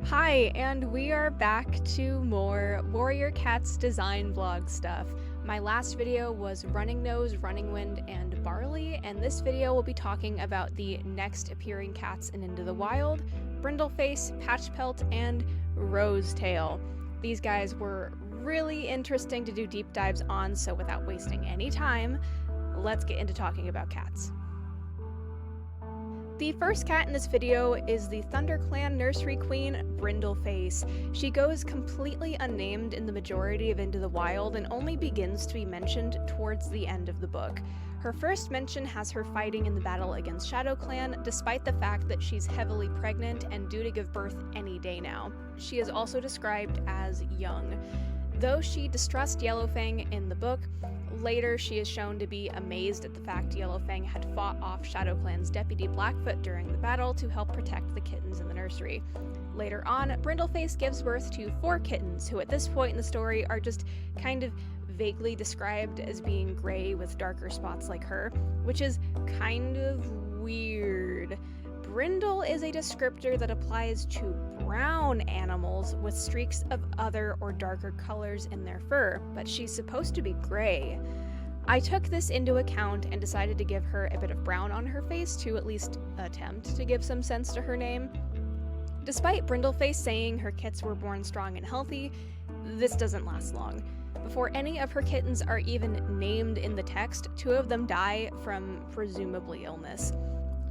Hi, and we are back to more Warrior Cats design vlog stuff. My last video was Running Nose, Running Wind, and Barley, and this video will be talking about the next appearing cats in Into the Wild, Brindleface, Patchpelt, and Rosetail. These guys were really interesting to do deep dives on, so without wasting any time, let's get into talking about cats. The first cat in this video is the ThunderClan nursery queen, Brindleface. She goes completely unnamed in the majority of Into the Wild and only begins to be mentioned towards the end of the book. Her first mention has her fighting in the battle against ShadowClan, despite the fact that she's heavily pregnant and due to give birth any day now. She is also described as young. Though she distressed Yellowfang in the book, later she is shown to be amazed at the fact Yellowfang had fought off ShadowClan's deputy Blackfoot during the battle to help protect the kittens in the nursery. Later on, Brindleface gives birth to 4 kittens, who at this point in the story are just kind of vaguely described as being gray with darker spots like her, which is kind of weird. Brindle is a descriptor that applies to brown animals with streaks of other or darker colors in their fur, but she's supposed to be gray. I took this into account and decided to give her a bit of brown on her face to at least attempt to give some sense to her name. Despite Brindleface saying her kits were born strong and healthy, this doesn't last long. Before any of her kittens are even named in the text, 2 of them die from presumably illness.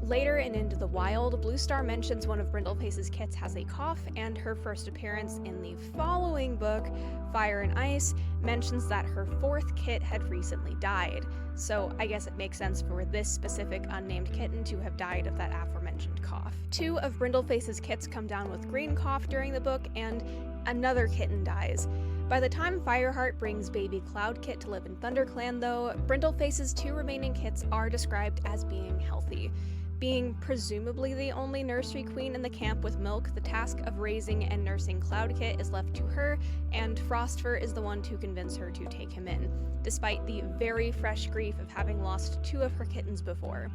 Later in Into the Wild, Bluestar mentions one of Brindleface's kits has a cough, and her first appearance in the following book, Fire and Ice, mentions that her 4th kit had recently died. So I guess it makes sense for this specific unnamed kitten to have died of that aforementioned cough. 2 of Brindleface's kits come down with green cough during the book, and another kitten dies. By the time Fireheart brings baby Cloudkit to live in ThunderClan, though, Brindleface's 2 remaining kits are described as being healthy. Being presumably the only nursery queen in the camp with milk, the task of raising and nursing Cloudkit is left to her, and Frostfur is the one to convince her to take him in, despite the very fresh grief of having lost 2 of her kittens before.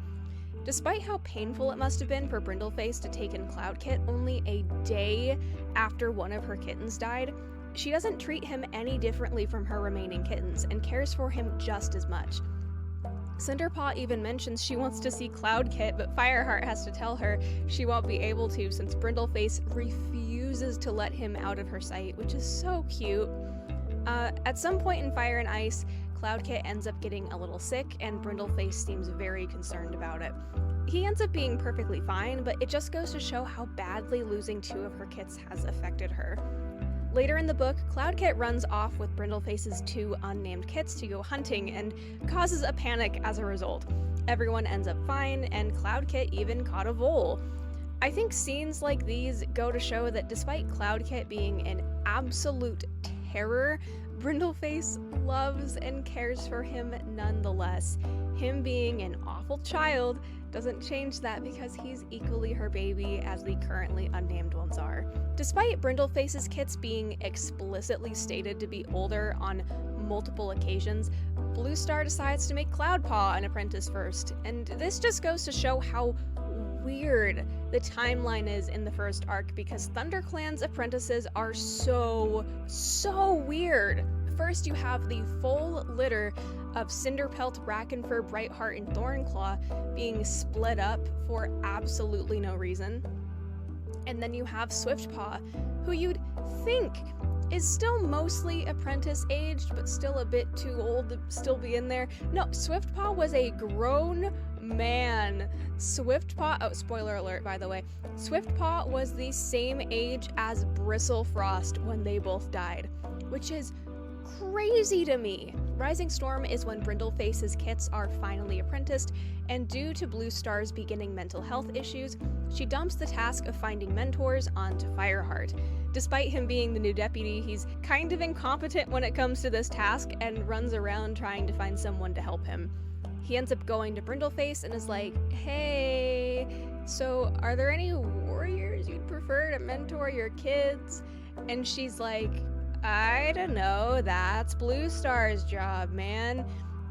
Despite how painful it must have been for Brindleface to take in Cloudkit only a day after one of her kittens died, she doesn't treat him any differently from her remaining kittens, and cares for him just as much. Cinderpaw even mentions she wants to see Cloudkit, but Fireheart has to tell her she won't be able to since Brindleface refuses to let him out of her sight, which is so cute. At some point in Fire and Ice, Cloudkit ends up getting a little sick, and Brindleface seems very concerned about it. He ends up being perfectly fine, but it just goes to show how badly losing 2 of her kits has affected her. Later in the book, Cloudkit runs off with Brindleface's 2 unnamed kits to go hunting and causes a panic as a result. Everyone ends up fine, and Cloudkit even caught a vole. I think scenes like these go to show that despite Cloudkit being an absolute terror, Brindleface loves and cares for him nonetheless. Him being an awful child doesn't change that because he's equally her baby as the currently unnamed ones are. Despite Brindleface's kits being explicitly stated to be older on multiple occasions, Bluestar decides to make Cloudpaw an apprentice first, and this just goes to show how weird the timeline is in the first arc because ThunderClan's apprentices are so weird. First, you have the full litter of Cinderpelt, Brackenfur, Brightheart, and Thornclaw being split up for absolutely no reason. And then you have Swiftpaw, who you'd think is still mostly apprentice aged, but still a bit too old to still be in there. No, Swiftpaw was a grown man. Swiftpaw, oh, spoiler alert by the way, Swiftpaw was the same age as Bristlefrost when they both died, which is crazy to me. Rising Storm is when Brindleface's kits are finally apprenticed, and due to Bluestar's beginning mental health issues, she dumps the task of finding mentors onto Fireheart. Despite him being the new deputy, he's kind of incompetent when it comes to this task and runs around trying to find someone to help him. He ends up going to Brindleface and is like, "Hey, so are there any warriors you'd prefer to mentor your kids?" And she's like, "I don't know, that's Bluestar's job, man."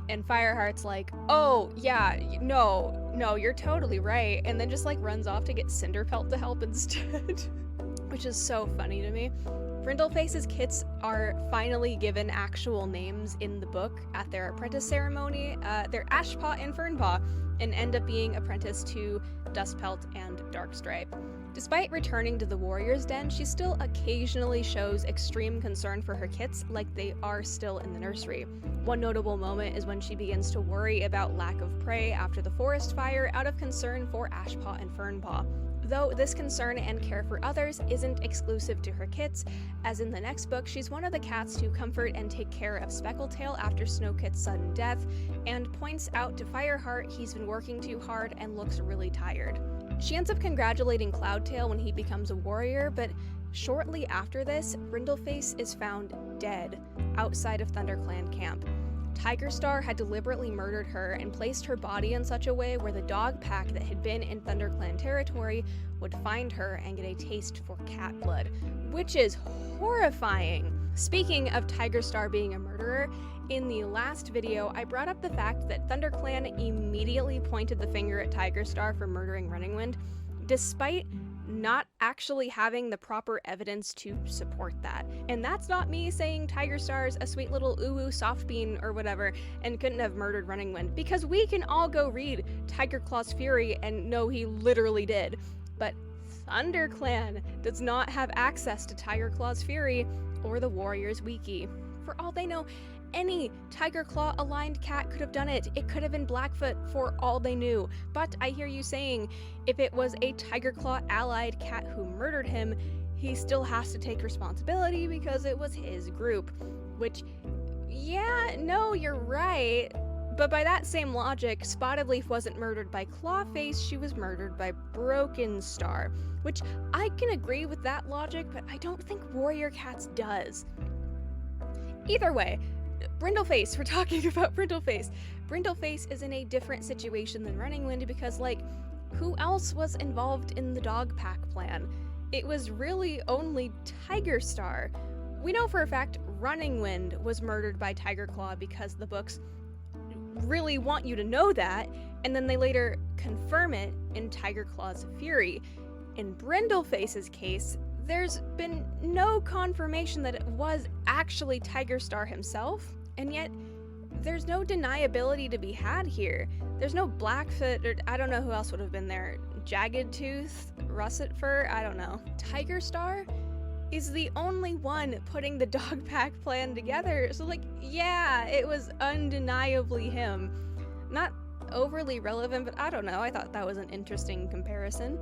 And Fireheart's like, "Oh, yeah, no, you're totally right," and then just like runs off to get Cinderpelt to help instead. which is so funny to me. Brindleface's kits are finally given actual names in the book at their apprentice ceremony. They're Ashpaw and Fernpaw, and end up being apprenticed to Dustpelt and Darkstripe. Despite returning to the Warrior's Den, she still occasionally shows extreme concern for her kits, like they are still in the nursery. One notable moment is when she begins to worry about lack of prey after the forest fire out of concern for Ashpaw and Fernpaw. Though this concern and care for others isn't exclusive to her kits, as in the next book, she's one of the cats to comfort and take care of Speckletail after Snowkit's sudden death, and points out to Fireheart he's been working too hard and looks really tired. She ends up congratulating Cloudtail when he becomes a warrior, but shortly after this, Brindleface is found dead outside of ThunderClan camp. Tigerstar had deliberately murdered her and placed her body in such a way where the dog pack that had been in ThunderClan territory would find her and get a taste for cat blood, which is horrifying. Speaking of Tigerstar being a murderer, in the last video, I brought up the fact that ThunderClan immediately pointed the finger at Tigerstar for murdering Runningwind, despite not actually having the proper evidence to support that. And that's not me saying Tigerstar's a sweet little ooh soft bean or whatever and couldn't have murdered Runningwind, because we can all go read Tigerclaw's Fury and know he literally did. But ThunderClan does not have access to Tigerclaw's Fury or the Warriors Wiki. For all they know, any Tigerclaw aligned cat could have done it. It could have been Blackfoot for all they knew. But I hear you saying, if it was a Tigerclaw allied cat who murdered him, he still has to take responsibility because it was his group. Which, yeah, no, you're right. But by that same logic, Spotted Leaf wasn't murdered by Clawface, she was murdered by Broken Star. Which, I can agree with that logic, but I don't think Warrior Cats does. Either way, Brindleface, we're talking about Brindleface. Brindleface is in a different situation than Runningwind because, like, who else was involved in the dog pack plan? It was really only Tigerstar. We know for a fact Runningwind was murdered by Tigerclaw because the books really want you to know that, and then they later confirm it in Tigerclaw's Fury. In Brindleface's case, there's been no confirmation that it was actually Tigerstar himself, and yet there's no deniability to be had here. There's no Blackfoot, or I don't know who else would have been there. Jagged Tooth, Russet Fur, I don't know. Tigerstar is the only one putting the dog pack plan together, so like, yeah, it was undeniably him. Not overly relevant, but I don't know, I thought that was an interesting comparison.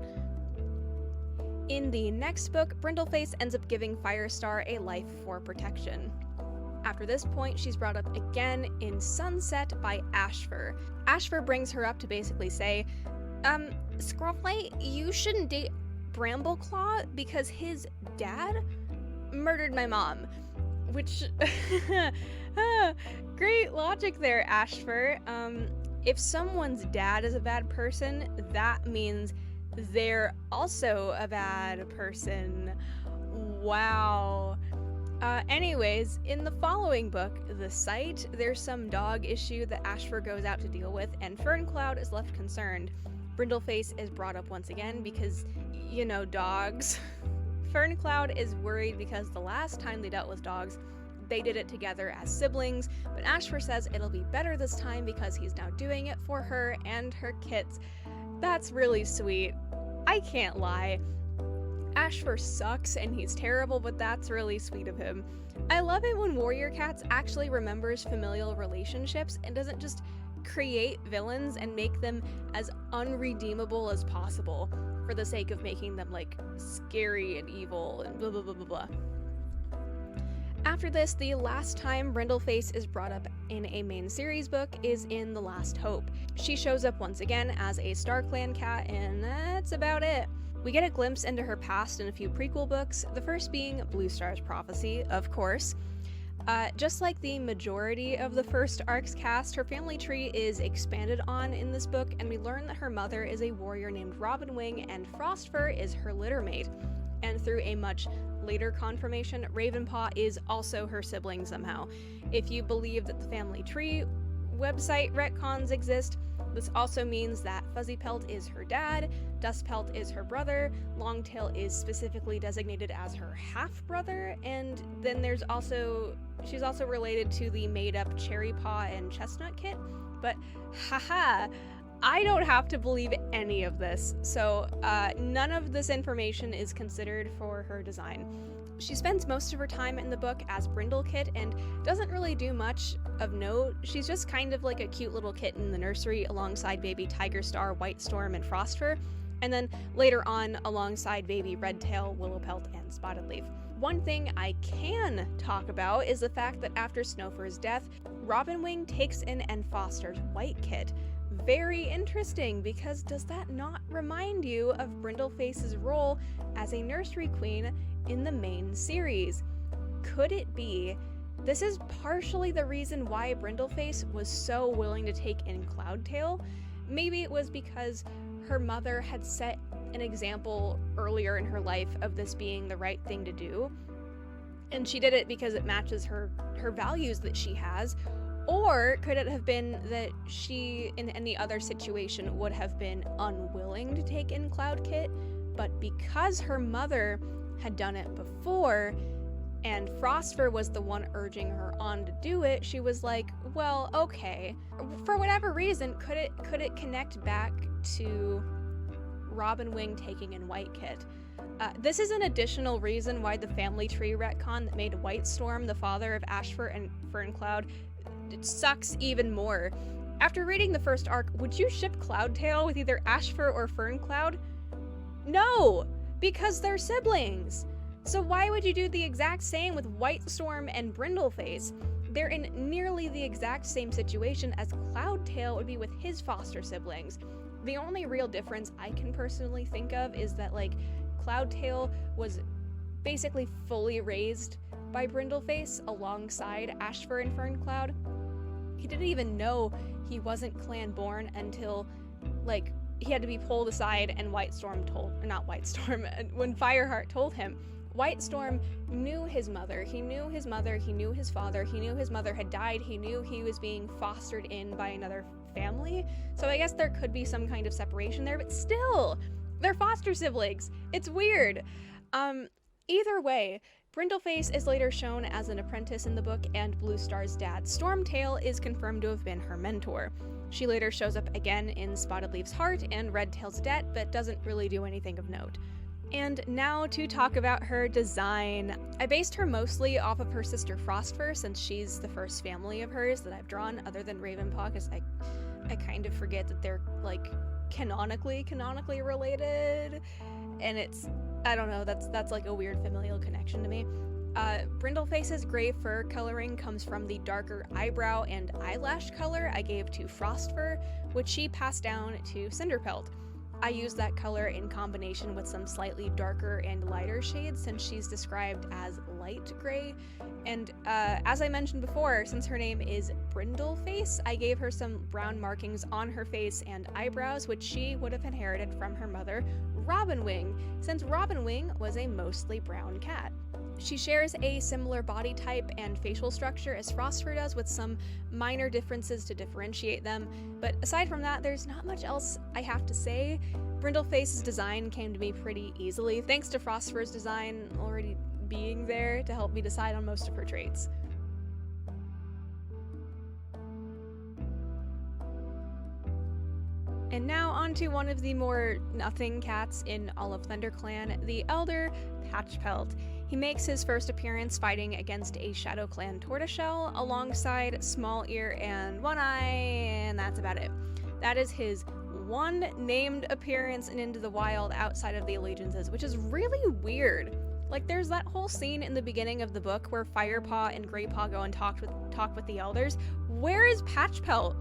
In the next book, Brindleface ends up giving Firestar a life for protection. After this point, she's brought up again in Sunset by Ashfur. Ashfur brings her up to basically say, Scrufflight, you shouldn't date Brambleclaw because his dad murdered my mom. Which, great logic there, Ashfur. If someone's dad is a bad person, that means they're also a bad person. Wow. Anyways, in the following book, The Sight, there's some dog issue that Ashfur goes out to deal with, and Ferncloud is left concerned. Brindleface is brought up once again because, you know, dogs. Ferncloud is worried because the last time they dealt with dogs, they did it together as siblings, but Ashfur says it'll be better this time because he's now doing it for her and her kits. That's really sweet. I can't lie. Ashfur sucks and he's terrible, but that's really sweet of him. I love it when Warrior Cats actually remembers familial relationships and doesn't just create villains and make them as unredeemable as possible for the sake of making them, like, scary and evil and blah blah blah blah blah. After this, the last time Brindleface is brought up in a main series book is in The Last Hope. She shows up once again as a StarClan cat, and that's about it. We get a glimpse into her past in a few prequel books, the first being Blue Star's Prophecy, of course. Just like the majority of the first arc's cast, her family tree is expanded on in this book, and we learn that her mother is a warrior named Robinwing, and Frostfur is her littermate. And through a much later confirmation, Ravenpaw is also her sibling somehow. If you believe that the family tree website retcons exist, This also means that Fuzzypelt is her dad, Dustpelt is her brother, Longtail is specifically designated as her half-brother, and then she's also related to the made-up Cherry Paw and Chestnut Kit, but haha, I don't have to believe any of this, so none of this information is considered for her design. She spends most of her time in the book as Brindlekit and doesn't really do much of note. She's just kind of like a cute little kitten in the nursery alongside baby Tigerstar, Whitestorm, and Frostfur, and then later on alongside baby Redtail, Willowpelt, and Spottedleaf. One thing I can talk about is the fact that after Snowfur's death, Robinwing takes in and fosters Whitekit. Very interesting, because does that not remind you of Brindleface's role as a nursery queen in the main series? Could it be this is partially the reason why Brindleface was so willing to take in Cloudtail? Maybe it was because her mother had set an example earlier in her life of this being the right thing to do, and she did it because it matches her values that she has. Or could it have been that she, in any other situation, would have been unwilling to take in Cloudkit, but because her mother had done it before, and Frostfur was the one urging her on to do it, she was like, well, okay. For whatever reason, could it connect back to Robinwing taking in Whitekit? This is an additional reason why the family tree retcon that made Whitestorm the father of Ashfur and Ferncloud sucks even more. After reading the first arc, would you ship Cloudtail with either Ashfur or Ferncloud? No, because they're siblings. So why would you do the exact same with Whitestorm and Brindleface? They're in nearly the exact same situation as Cloudtail would be with his foster siblings. The only real difference I can personally think of is that, like, Cloudtail was basically fully raised by Brindleface alongside Ashfur and Ferncloud. He didn't even know he wasn't clan born until, like, he had to be pulled aside and when Fireheart told him. Whitestorm knew his mother, he knew his father, he knew his mother had died, he knew he was being fostered in by another family, so I guess there could be some kind of separation there, but still, they're foster siblings. It's weird. Either way, Brindleface is later shown as an apprentice in the book, and Bluestar's dad, Stormtail, is confirmed to have been her mentor. She later shows up again in Spottedleaf's heart and Redtail's debt, but doesn't really do anything of note. And now to talk about her design. I based her mostly off of her sister Frostfur, since she's the first family of hers that I've drawn, other than Ravenpaw, because I kind of forget that they're, like, canonically related, and it's, I don't know, that's like a weird familial connection to me. Brindleface's gray fur coloring comes from the darker eyebrow and eyelash color I gave to Frostfur, which she passed down to Cinderpelt. I used that color in combination with some slightly darker and lighter shades, since she's described as light gray. And as I mentioned before, since her name is Brindleface, I gave her some brown markings on her face and eyebrows, which she would have inherited from her mother, Robinwing, since Robinwing was a mostly brown cat. She shares a similar body type and facial structure as Frostfur does, with some minor differences to differentiate them, but aside from that, there's not much else I have to say. Brindleface's design came to me pretty easily, thanks to Frostfur's design already being there to help me decide on most of her traits. And now onto one of the more nothing cats in all of ThunderClan, the elder Patchpelt. He makes his first appearance fighting against a ShadowClan Tortoiseshell alongside Small Ear and One Eye, and that's about it. That is his one named appearance in Into the Wild outside of the Allegiances, which is really weird. Like, there's that whole scene in the beginning of the book where Firepaw and Greypaw go and talk with the elders. Where is Patchpelt?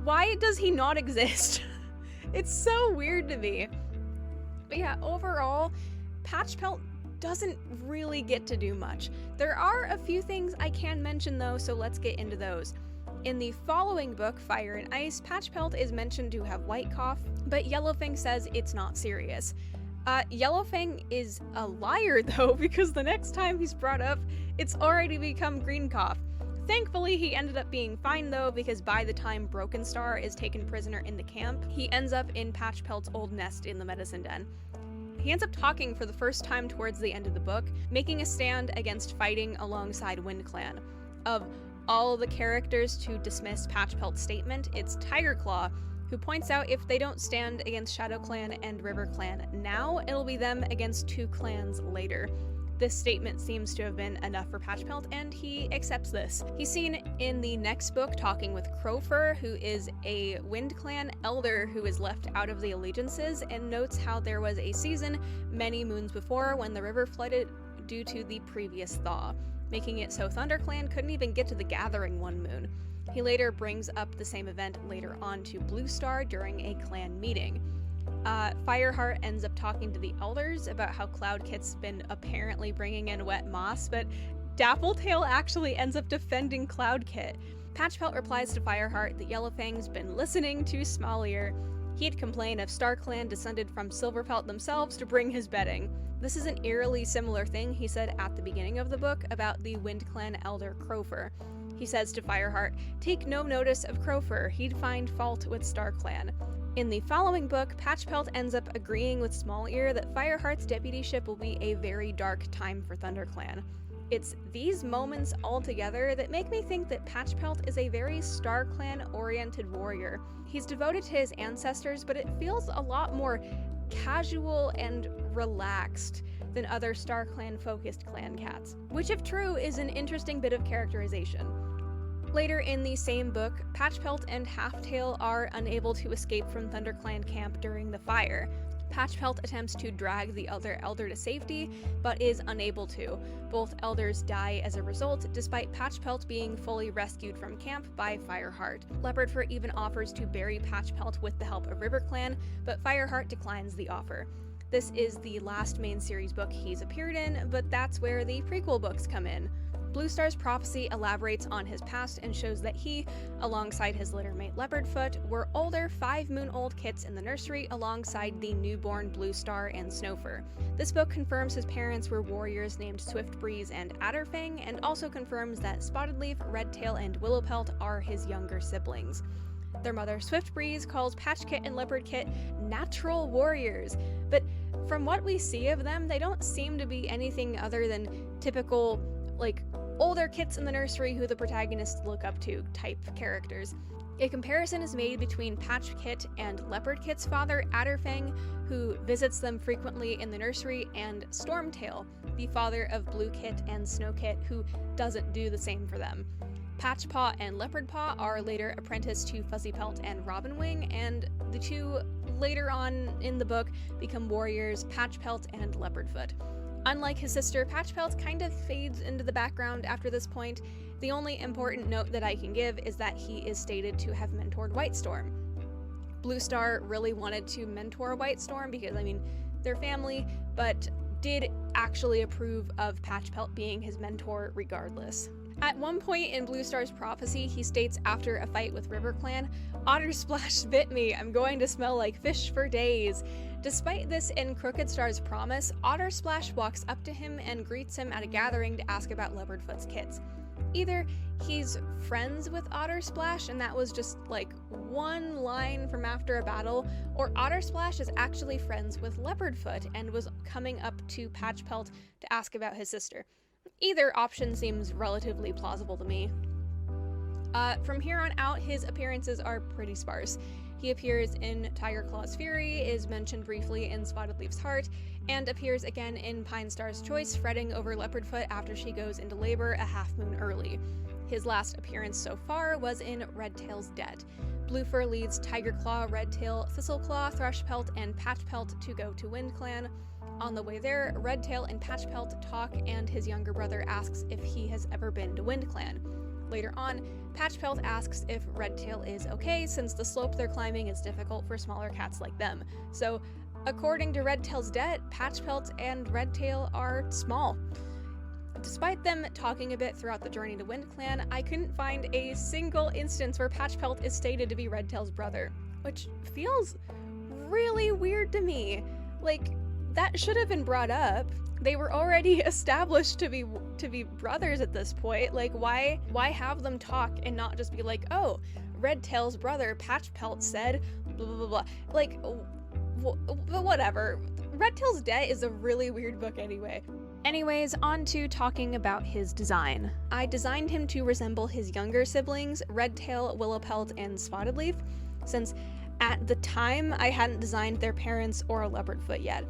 Why does he not exist? It's so weird to me. But yeah, overall, Patchpelt doesn't really get to do much. There are a few things I can mention though, so let's get into those. In the following book, Fire and Ice, Patchpelt is mentioned to have white cough, but Yellowfang says it's not serious. Yellowfang is a liar though, because the next time he's brought up, it's already become green cough. Thankfully, he ended up being fine though, because by the time Broken Star is taken prisoner in the camp, he ends up in Patchpelt's old nest in the medicine den. He ends up talking for the first time towards the end of the book, making a stand against fighting alongside WindClan. Of all the characters to dismiss Patchpelt's statement, it's Tigerclaw, who points out if they don't stand against ShadowClan and RiverClan now, it'll be them against 2 clans later. This statement seems to have been enough for Patchpelt, and he accepts this. He's seen in the next book talking with Crowfur, who is a WindClan elder who is left out of the allegiances, and notes how there was a season many moons before when the river flooded due to the previous thaw, making it so ThunderClan couldn't even get to the gathering one moon. He later brings up the same event later on to Bluestar during a clan meeting. Fireheart ends up talking to the elders about how Cloudkit's been apparently bringing in wet moss, but Dappletail actually ends up defending Cloudkit. Patchpelt replies to Fireheart that Yellowfang's been listening to Smallier. He'd complain if StarClan descended from Silverpelt themselves to bring his bedding. This is an eerily similar thing he said at the beginning of the book about the WindClan elder Crowfur. He says to Fireheart, "Take no notice of Crowfur, he'd find fault with StarClan." In the following book, Patchpelt ends up agreeing with Smallear that Fireheart's deputyship will be a very dark time for ThunderClan. It's these moments all together that make me think that Patchpelt is a very StarClan-oriented warrior. He's devoted to his ancestors, but it feels a lot more casual and relaxed than other StarClan-focused clan cats, which if true is an interesting bit of characterization. Later in the same book, Patchpelt and Halftail are unable to escape from ThunderClan camp during the fire. Patchpelt attempts to drag the other elder to safety, but is unable to. Both elders die as a result, despite Patchpelt being fully rescued from camp by Fireheart. Leopardfoot even offers to bury Patchpelt with the help of RiverClan, but Fireheart declines the offer. This is the last main series book he's appeared in, but that's where the prequel books come in. Bluestar's prophecy elaborates on his past and shows that he, alongside his littermate Leopardfoot, were older 5-moon-old kits in the nursery alongside the newborn Bluestar and Snowfur. This book confirms his parents were warriors named Swiftbreeze and Adderfang, and also confirms that Spottedleaf, Redtail, and Willowpelt are his younger siblings. Their mother Swiftbreeze calls Patchkit and Leopardkit natural warriors, but from what we see of them, they don't seem to be anything other than typical, older kits in the nursery who the protagonists look up to type characters. A comparison is made between Patchkit and Leopardkit's father, Adderfang, who visits them frequently in the nursery, and Stormtail, the father of Bluekit and Snowkit, who doesn't do the same for them. Patchpaw and Leopardpaw are later apprenticed to Fuzzypelt and Robinwing, and the two later on in the book become warriors, Patchpelt and Leopardfoot. Unlike his sister, Patchpelt kind of fades into the background after this point. The only important note that I can give is that he is stated to have mentored Whitestorm. Bluestar really wanted to mentor Whitestorm because, they're family, but did actually approve of Patchpelt being his mentor regardless. At one point in Bluestar's prophecy, he states after a fight with RiverClan, "Ottersplash bit me, I'm going to smell like fish for days." Despite this and Crooked Star's promise, Ottersplash walks up to him and greets him at a gathering to ask about Leopardfoot's kits. Either he's friends with Ottersplash and that was just one line from after a battle, or Ottersplash is actually friends with Leopardfoot and was coming up to Patchpelt to ask about his sister. Either option seems relatively plausible to me. From here on out, his appearances are pretty sparse. He appears in Tigerclaw's Fury, is mentioned briefly in Spottedleaf's Heart, and appears again in Pinestar's Choice, fretting over Leopardfoot after she goes into labor a half-moon early. His last appearance so far was in Redtail's Debt. Bluefur leads Tigerclaw, Redtail, Thistleclaw, Thrushpelt, and Patchpelt to go to WindClan. On the way there, Redtail and Patchpelt talk, and his younger brother asks if he has ever been to WindClan. Later on, Patchpelt asks if Redtail is okay, since the slope they're climbing is difficult for smaller cats like them. So, according to Redtail's Debt, Patchpelt and Redtail are small. Despite them talking a bit throughout the journey to WindClan, I couldn't find a single instance where Patchpelt is stated to be Redtail's brother, which feels really weird to me. that should have been brought up. They were already established to be brothers at this point. Like, why have them talk and not just be like, oh, Redtail's brother Patchpelt said blah blah blah blah. Like, whatever. Redtail's Debt is a really weird book anyway. Anyways, on to talking about his design. I designed him to resemble his younger siblings, Redtail, Willowpelt, and Spottedleaf, since at the time I hadn't designed their parents or Leopardfoot yet.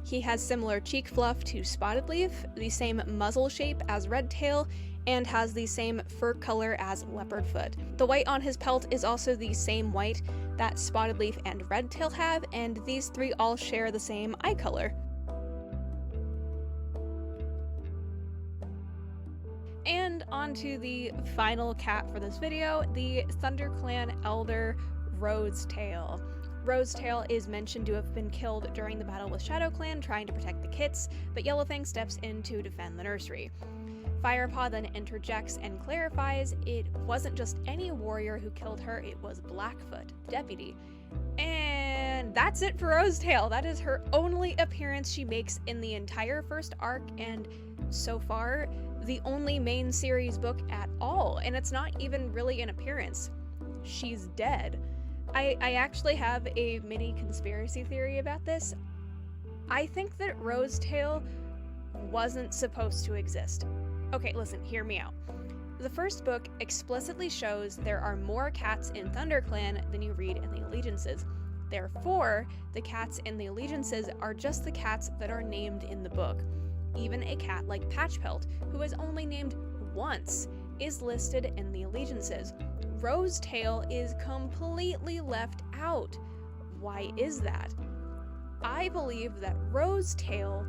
He has similar cheek fluff to Spottedleaf, the same muzzle shape as Redtail, and has the same fur color as Leopardfoot. The white on his pelt is also the same white that Spottedleaf and Redtail have, and these three all share the same eye color. And on to the final cat for this video, the ThunderClan Elder Rosetail. Rosetail is mentioned to have been killed during the battle with ShadowClan trying to protect the kits, but Yellowfang steps in to defend the nursery. Firepaw then interjects and clarifies it wasn't just any warrior who killed her, it was Blackfoot, the deputy. And that's it for Rosetail. That is her only appearance she makes in the entire first arc, and so far, the only main series book at all, and it's not even really an appearance. She's dead. I actually have a mini conspiracy theory about this. I think that Rosetail wasn't supposed to exist. Okay, listen, hear me out. The first book explicitly shows there are more cats in ThunderClan than you read in the Allegiances. Therefore, the cats in the Allegiances are just the cats that are named in the book. Even a cat like Patchpelt, who is only named once, is listed in the Allegiances. Rosetail is completely left out. Why is that? I believe that Rosetail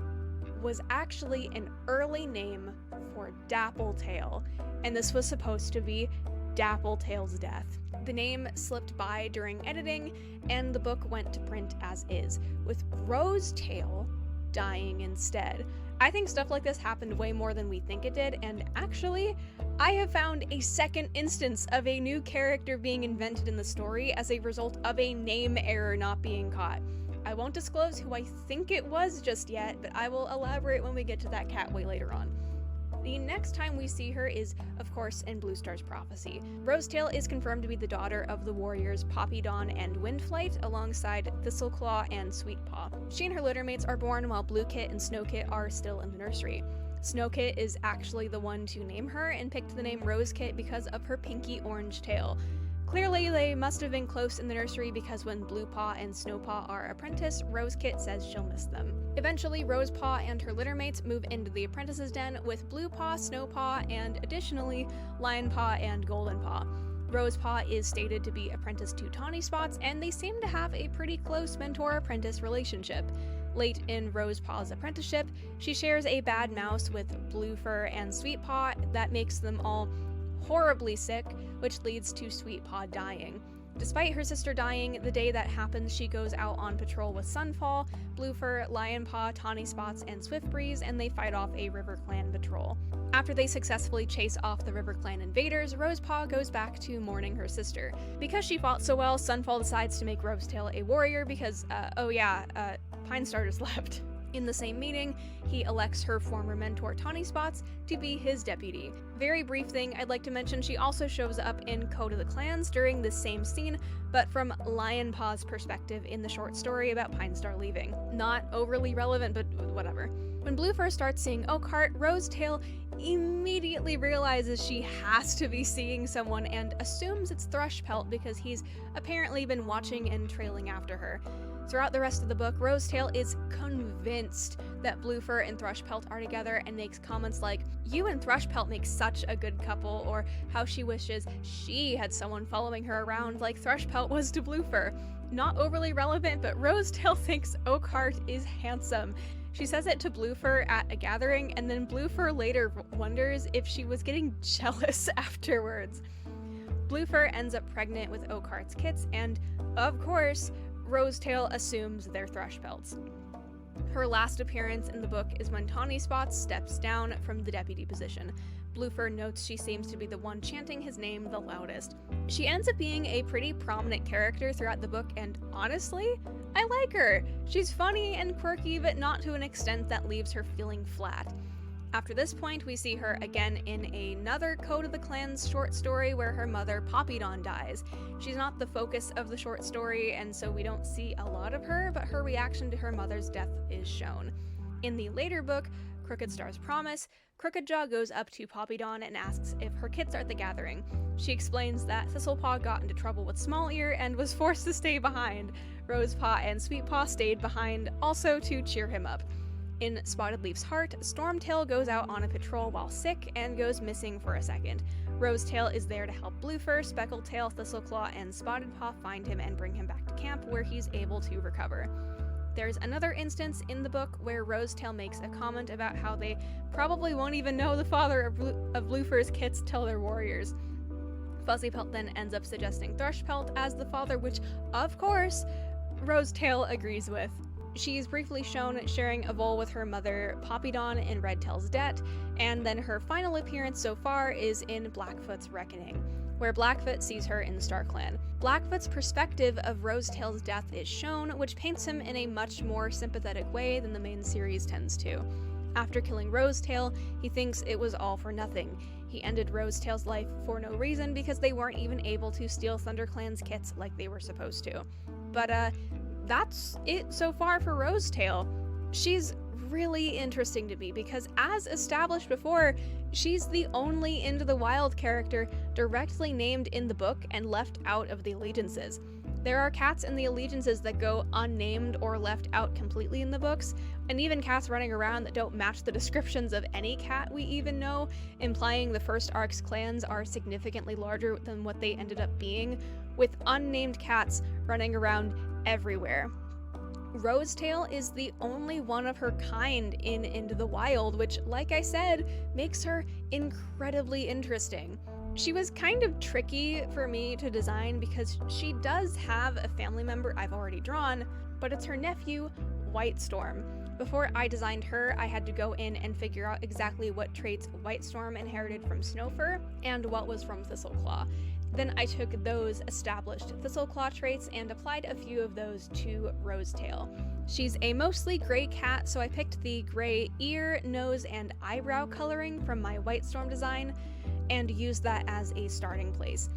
was actually an early name for Dappletail, and this was supposed to be Dappletail's death. The name slipped by during editing, and the book went to print as is, with Rosetail dying instead. I think stuff like this happened way more than we think it did, and actually, I have found a second instance of a new character being invented in the story as a result of a name error not being caught. I won't disclose who I think it was just yet, but I will elaborate when we get to that cat way later on. The next time we see her is, of course, in Bluestar's Prophecy. Rosetail is confirmed to be the daughter of the warriors Poppydawn and Windflight, alongside Thistleclaw and Sweetpaw. She and her littermates are born while Bluekit and Snowkit are still in the nursery. Snowkit is actually the one to name her and picked the name Rosekit because of her pinky orange tail. Clearly, they must have been close in the nursery because when Bluepaw and Snowpaw are apprentice, Rosekit says she'll miss them. Eventually, Rosepaw and her littermates move into the apprentice's den with Bluepaw, Snowpaw, and additionally, Lionpaw and Goldenpaw. Rosepaw is stated to be apprenticed to Tawny Spots, and they seem to have a pretty close mentor-apprentice relationship. Late in Rosepaw's apprenticeship, she shares a bad mouse with Bluefur and Sweetpaw that makes them all horribly sick, which leads to Sweetpaw dying. Despite her sister dying, the day that happens she goes out on patrol with Sunfall, Bluefur, Lionpaw, Tawny Spots, and Swiftbreeze, and they fight off a River Clan patrol. After they successfully chase off the River Clan invaders, Rosepaw goes back to mourning her sister. Because she fought so well, Sunfall decides to make Rosetail a warrior because, Pinestar just left. In the same meeting, he elects her former mentor Tawny Spots to be his deputy. Very brief thing I'd like to mention, she also shows up in Code of the Clans during the same scene, but from Lionpaw's perspective in the short story about Pinestar leaving. Not overly relevant, but whatever. When Bluefur starts seeing Oakheart, Rosetail immediately realizes she has to be seeing someone and assumes it's Thrushpelt because he's apparently been watching and trailing after her. Throughout the rest of the book, Rosetail is convinced that Bluefur and Thrushpelt are together and makes comments like, "You and Thrushpelt make such a good couple," or how she wishes she had someone following her around like Thrushpelt was to Bluefur. Not overly relevant, but Rosetail thinks Oakheart is handsome. She says it to Bluefur at a gathering, and then Bluefur later wonders if she was getting jealous afterwards. Bluefur ends up pregnant with Oakheart's kits, and, of course, Rosetail assumes they're Thrushpelts. Her last appearance in the book is when Tawny Spots steps down from the deputy position. Blufur notes she seems to be the one chanting his name the loudest. She ends up being a pretty prominent character throughout the book, and honestly, I like her. She's funny and quirky, but not to an extent that leaves her feeling flat. After this point, we see her again in another Code of the Clans short story where her mother, Poppydon, dies. She's not the focus of the short story, and so we don't see a lot of her, but her reaction to her mother's death is shown. In the later book, Crooked Star's Promise, Crookedjaw goes up to Poppydon and asks if her kits are at the gathering. She explains that Thistlepaw got into trouble with Small Ear and was forced to stay behind. Rosepaw and Sweetpaw stayed behind, also to cheer him up. In Spotted Leaf's Heart, Stormtail goes out on a patrol while sick and goes missing for a second. Rosetail is there to help Blufur, Speckletail, Thistleclaw, and Spotted Paw find him and bring him back to camp where he's able to recover. There's another instance in the book where Rosetail makes a comment about how they probably won't even know the father of Blufur's kits till they're warriors. Fuzzypelt then ends up suggesting Thrushpelt as the father, which, of course, Rosetail agrees with. She's briefly shown sharing a bowl with her mother, Poppydon, in Redtail's Debt, and then her final appearance so far is in Blackfoot's Reckoning, where Blackfoot sees her in the Star Clan. Blackfoot's perspective of Rosetail's death is shown, which paints him in a much more sympathetic way than the main series tends to. After killing Rosetail, he thinks it was all for nothing. He ended Rosetail's life for no reason because they weren't even able to steal ThunderClan's kits like they were supposed to. But, that's it so far for Rosetail. She's really interesting to me because, as established before, she's the only Into the Wild character directly named in the book and left out of the allegiances. There are cats in the allegiances that go unnamed or left out completely in the books, and even cats running around that don't match the descriptions of any cat we even know, implying the first arc's clans are significantly larger than what they ended up being, with unnamed cats running around everywhere. Rosetail is the only one of her kind in Into the Wild, which, like I said, makes her incredibly interesting. She was kind of tricky for me to design because she does have a family member I've already drawn, but it's her nephew, Whitestorm. Before I designed her, I had to go in and figure out exactly what traits Whitestorm inherited from Snowfur and what was from Thistleclaw. Then I took those established Thistleclaw traits and applied a few of those to Rosetail. She's a mostly gray cat, so I picked the gray ear, nose, and eyebrow coloring from my Whitestorm design and used that as a starting place.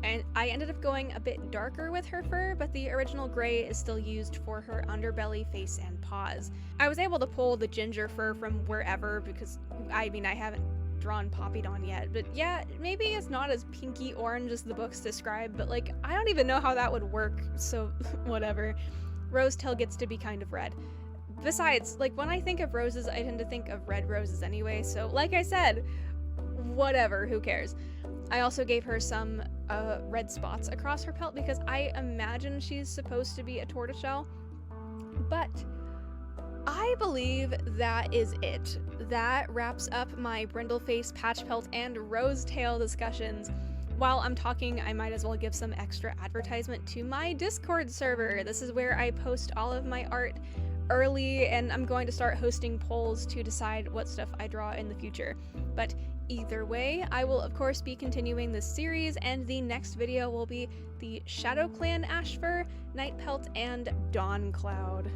And I ended up going a bit darker with her fur, but the original gray is still used for her underbelly, face, and paws. I was able to pull the ginger fur from wherever because, I haven't drawn Poppydon yet, but yeah, maybe it's not as pinky orange as the books describe, but I don't even know how that would work, so whatever. Rosetail gets to be kind of red. Besides, when I think of roses, I tend to think of red roses anyway, so like I said, whatever, who cares. I also gave her some red spots across her pelt because I imagine she's supposed to be a tortoiseshell, but I believe that is it. That wraps up my Brindleface, Patchpelt, and Rosetail discussions. While I'm talking, I might as well give some extra advertisement to my Discord server. This is where I post all of my art early, and I'm going to start hosting polls to decide what stuff I draw in the future. But either way, I will of course be continuing this series, and the next video will be the Shadow Clan Ashfur, Nightpelt, and Dawn Cloud.